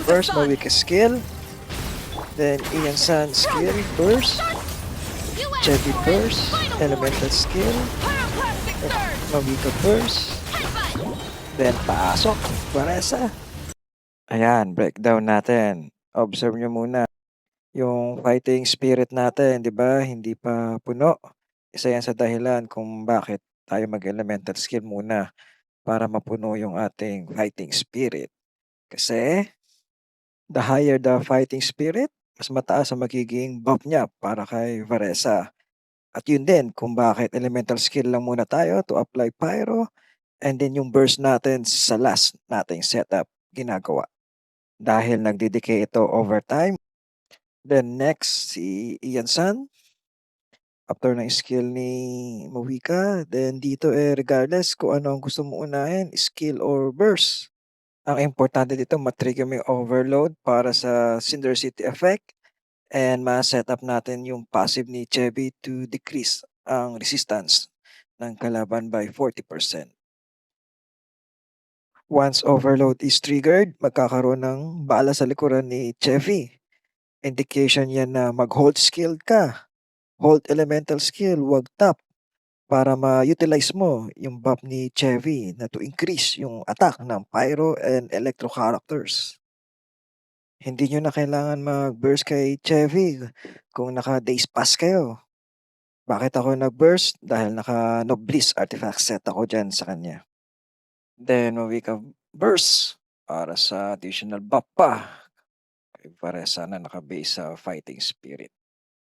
the First, sun. Mawika skill. Then Ian San skill, burst. U.S. Chevy for its burst. final Elemental warning. skill. Pyroclastic surge. Mawika burst. Headbutt. Then pasok. Baresa. Ayan, breakdown natin. Observe nyo muna. Yung fighting spirit natin, di ba? Hindi pa puno. Isa yan sa dahilan kung bakit tayo mag-elemental skill muna para mapuno yung ating fighting spirit. Kasi the higher the fighting spirit, mas mataas ang magiging buff niya para kay Varesa. At yun din kung bakit elemental skill lang muna tayo to apply pyro and then yung burst natin sa last nating setup ginagawa. Dahil nagdidecay ito over time. Then next, si Ian San. After ng skill ni Mawika, then dito regardless kung ano ang gusto mo unahin, skill or burst. Ang importante dito matrigger mo yung overload para sa Cinder City effect and ma-set up natin yung passive ni Chevy to decrease ang resistance ng kalaban by 40%. Once overload is triggered, magkakaroon ng bala sa likuran ni Chevy. Indication yan na mag-hold skill ka. Hold elemental skill, wag tap. Para ma-utilize mo yung buff ni Chevy na to increase yung attack ng Pyro and Electro characters. Hindi nyo na kailangan mag-burst kay Chevy kung naka-days pass kayo. Bakit ako nag-burst? Dahil naka-Nobliss artifact set ako dyan sa kanya. Then, mawi ka burst para sa additional buff pa. Para sana naka-base sa fighting spirit.